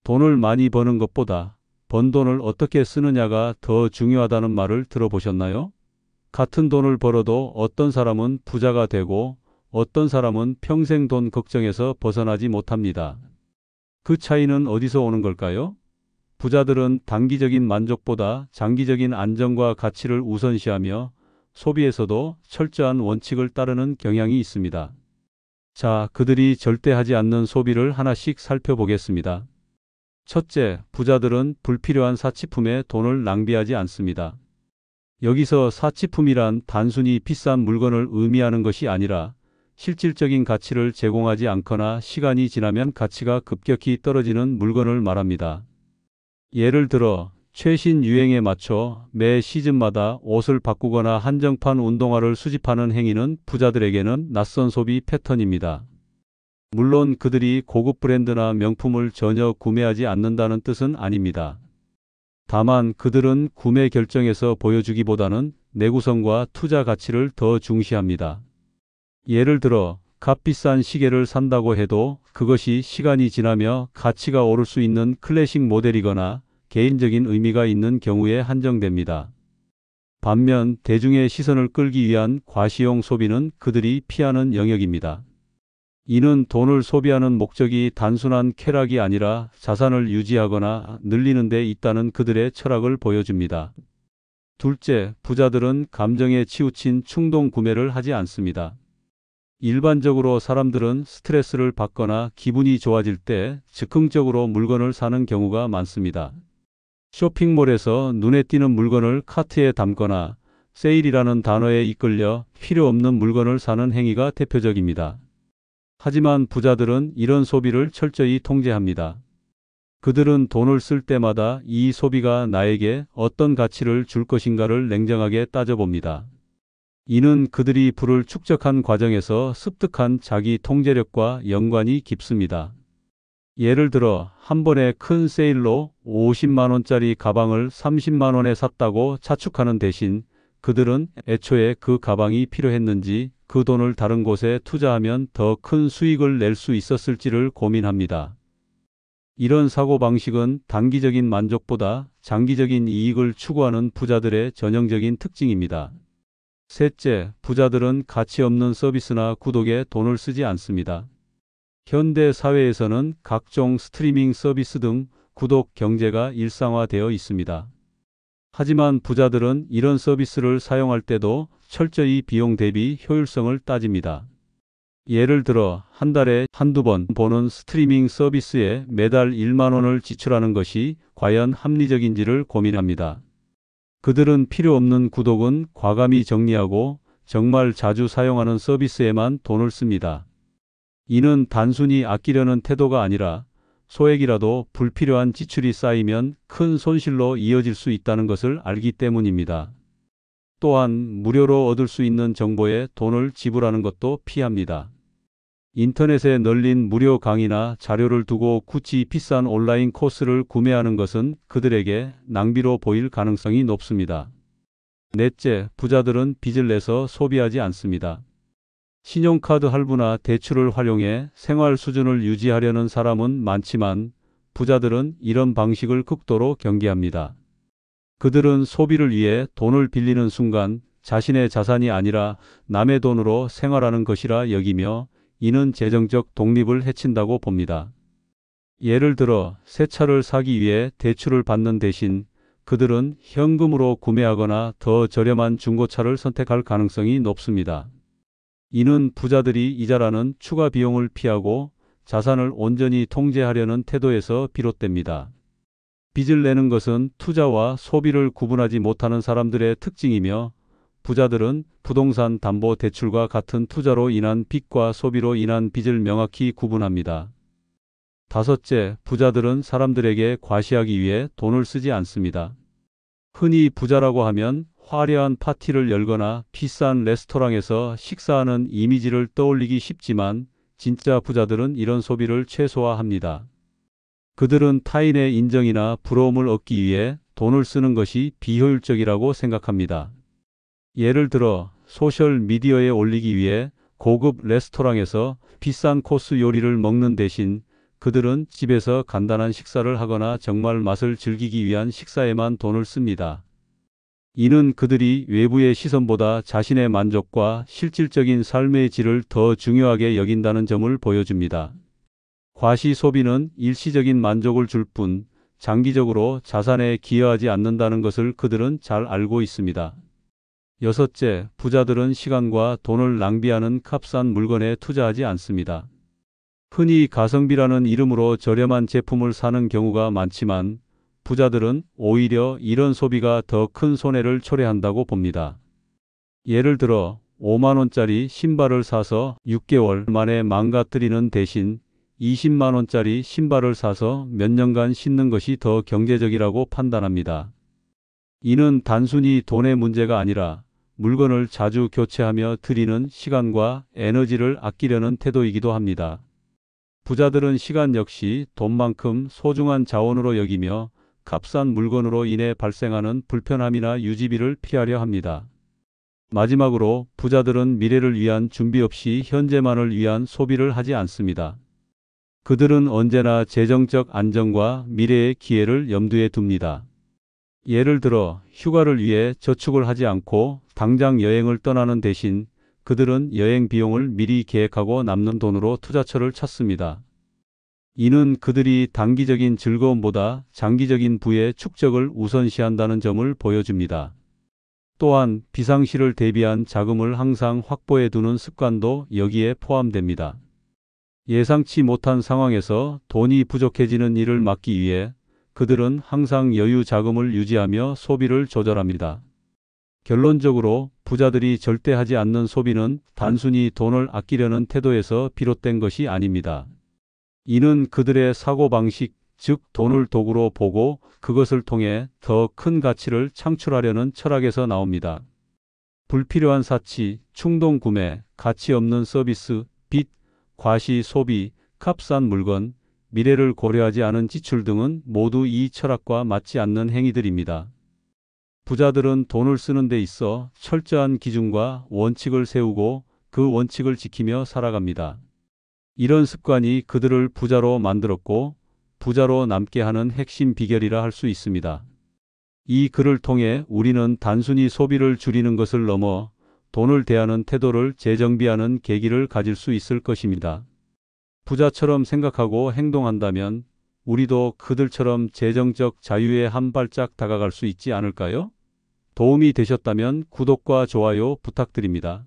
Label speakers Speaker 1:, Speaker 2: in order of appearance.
Speaker 1: 돈을 많이 버는 것보다 번 돈을 어떻게 쓰느냐가 더 중요하다는 말을 들어보셨나요? 같은 돈을 벌어도 어떤 사람은 부자가 되고 어떤 사람은 평생 돈 걱정에서 벗어나지 못합니다. 그 차이는 어디서 오는 걸까요? 부자들은 단기적인 만족보다 장기적인 안정과 가치를 우선시하며 소비에서도 철저한 원칙을 따르는 경향이 있습니다. 자, 그들이 절대 하지 않는 소비를 하나씩 살펴보겠습니다. 첫째, 부자들은 불필요한 사치품에 돈을 낭비하지 않습니다. 여기서 사치품이란 단순히 비싼 물건을 의미하는 것이 아니라 실질적인 가치를 제공하지 않거나 시간이 지나면 가치가 급격히 떨어지는 물건을 말합니다. 예를 들어 최신 유행에 맞춰 매 시즌마다 옷을 바꾸거나 한정판 운동화를 수집하는 행위는 부자들에게는 낯선 소비 패턴입니다. 물론 그들이 고급 브랜드나 명품을 전혀 구매하지 않는다는 뜻은 아닙니다. 다만 그들은 구매 결정에서 보여주기보다는 내구성과 투자 가치를 더 중시합니다. 예를 들어 값비싼 시계를 산다고 해도 그것이 시간이 지나며 가치가 오를 수 있는 클래식 모델이거나 개인적인 의미가 있는 경우에 한정됩니다. 반면 대중의 시선을 끌기 위한 과시용 소비는 그들이 피하는 영역입니다. 이는 돈을 소비하는 목적이 단순한 쾌락이 아니라 자산을 유지하거나 늘리는 데 있다는 그들의 철학을 보여줍니다. 둘째, 부자들은 감정에 치우친 충동 구매를 하지 않습니다. 일반적으로 사람들은 스트레스를 받거나 기분이 좋아질 때 즉흥적으로 물건을 사는 경우가 많습니다. 쇼핑몰에서 눈에 띄는 물건을 카트에 담거나 세일이라는 단어에 이끌려 필요 없는 물건을 사는 행위가 대표적입니다. 하지만 부자들은 이런 소비를 철저히 통제합니다. 그들은 돈을 쓸 때마다 이 소비가 나에게 어떤 가치를 줄 것인가를 냉정하게 따져봅니다. 이는 그들이 부를 축적한 과정에서 습득한 자기 통제력과 연관이 깊습니다. 예를 들어 한 번에 큰 세일로 50만 원짜리 가방을 30만 원에 샀다고 자축하는 대신 그들은 애초에 그 가방이 필요했는지 그 돈을 다른 곳에 투자하면 더 큰 수익을 낼 수 있었을지를 고민합니다. 이런 사고방식은 단기적인 만족보다 장기적인 이익을 추구하는 부자들의 전형적인 특징입니다. 셋째, 부자들은 가치 없는 서비스나 구독에 돈을 쓰지 않습니다. 현대 사회에서는 각종 스트리밍 서비스 등 구독 경제가 일상화되어 있습니다. 하지만 부자들은 이런 서비스를 사용할 때도 철저히 비용 대비 효율성을 따집니다. 예를 들어 한 달에 한두 번 보는 스트리밍 서비스에 매달 1만 원을 지출하는 것이 과연 합리적인지를 고민합니다. 그들은 필요 없는 구독은 과감히 정리하고 정말 자주 사용하는 서비스에만 돈을 씁니다. 이는 단순히 아끼려는 태도가 아니라 소액이라도 불필요한 지출이 쌓이면 큰 손실로 이어질 수 있다는 것을 알기 때문입니다. 또한 무료로 얻을 수 있는 정보에 돈을 지불하는 것도 피합니다. 인터넷에 널린 무료 강의나 자료를 두고 굳이 비싼 온라인 코스를 구매하는 것은 그들에게 낭비로 보일 가능성이 높습니다. 넷째, 부자들은 빚을 내서 소비하지 않습니다. 신용카드 할부나 대출을 활용해 생활 수준을 유지하려는 사람은 많지만 부자들은 이런 방식을 극도로 경계합니다. 그들은 소비를 위해 돈을 빌리는 순간 자신의 자산이 아니라 남의 돈으로 생활하는 것이라 여기며 이는 재정적 독립을 해친다고 봅니다. 예를 들어 새 차를 사기 위해 대출을 받는 대신 그들은 현금으로 구매하거나 더 저렴한 중고차를 선택할 가능성이 높습니다. 이는 부자들이 이자라는 추가 비용을 피하고 자산을 온전히 통제하려는 태도에서 비롯됩니다. 빚을 내는 것은 투자와 소비를 구분하지 못하는 사람들의 특징이며 부자들은 부동산 담보 대출과 같은 투자로 인한 빚과 소비로 인한 빚을 명확히 구분합니다. 다섯째, 부자들은 사람들에게 과시하기 위해 돈을 쓰지 않습니다. 흔히 부자라고 하면 화려한 파티를 열거나 비싼 레스토랑에서 식사하는 이미지를 떠올리기 쉽지만 진짜 부자들은 이런 소비를 최소화합니다. 그들은 타인의 인정이나 부러움을 얻기 위해 돈을 쓰는 것이 비효율적이라고 생각합니다. 예를 들어 소셜 미디어에 올리기 위해 고급 레스토랑에서 비싼 코스 요리를 먹는 대신 그들은 집에서 간단한 식사를 하거나 정말 맛을 즐기기 위한 식사에만 돈을 씁니다. 이는 그들이 외부의 시선보다 자신의 만족과 실질적인 삶의 질을 더 중요하게 여긴다는 점을 보여줍니다. 과시 소비는 일시적인 만족을 줄 뿐 장기적으로 자산에 기여하지 않는다는 것을 그들은 잘 알고 있습니다. 여섯째, 부자들은 시간과 돈을 낭비하는 값싼 물건에 투자하지 않습니다. 흔히 가성비라는 이름으로 저렴한 제품을 사는 경우가 많지만 부자들은 오히려 이런 소비가 더 큰 손해를 초래한다고 봅니다. 예를 들어 5만 원짜리 신발을 사서 6개월 만에 망가뜨리는 대신 20만 원짜리 신발을 사서 몇 년간 신는 것이 더 경제적이라고 판단합니다. 이는 단순히 돈의 문제가 아니라 물건을 자주 교체하며 들이는 시간과 에너지를 아끼려는 태도이기도 합니다. 부자들은 시간 역시 돈만큼 소중한 자원으로 여기며 값싼 물건으로 인해 발생하는 불편함이나 유지비를 피하려 합니다. 마지막으로 부자들은 미래를 위한 준비 없이 현재만을 위한 소비를 하지 않습니다. 그들은 언제나 재정적 안정과 미래의 기회를 염두에 둡니다. 예를 들어 휴가를 위해 저축을 하지 않고 당장 여행을 떠나는 대신 그들은 여행 비용을 미리 계획하고 남는 돈으로 투자처를 찾습니다. 이는 그들이 단기적인 즐거움보다 장기적인 부의 축적을 우선시한다는 점을 보여줍니다. 또한 비상시를 대비한 자금을 항상 확보해 두는 습관도 여기에 포함됩니다. 예상치 못한 상황에서 돈이 부족해지는 일을 막기 위해 그들은 항상 여유 자금을 유지하며 소비를 조절합니다. 결론적으로 부자들이 절대 하지 않는 소비는 단순히 돈을 아끼려는 태도에서 비롯된 것이 아닙니다. 이는 그들의 사고방식, 즉 돈을 도구로 보고 그것을 통해 더 큰 가치를 창출하려는 철학에서 나옵니다. 불필요한 사치, 충동 구매, 가치 없는 서비스, 빚, 과시 소비, 값싼 물건, 미래를 고려하지 않은 지출 등은 모두 이 철학과 맞지 않는 행위들입니다. 부자들은 돈을 쓰는 데 있어 철저한 기준과 원칙을 세우고 그 원칙을 지키며 살아갑니다. 이런 습관이 그들을 부자로 만들었고 부자로 남게 하는 핵심 비결이라 할 수 있습니다. 이 글을 통해 우리는 단순히 소비를 줄이는 것을 넘어 돈을 대하는 태도를 재정비하는 계기를 가질 수 있을 것입니다. 부자처럼 생각하고 행동한다면 우리도 그들처럼 재정적 자유에 한 발짝 다가갈 수 있지 않을까요? 도움이 되셨다면 구독과 좋아요 부탁드립니다.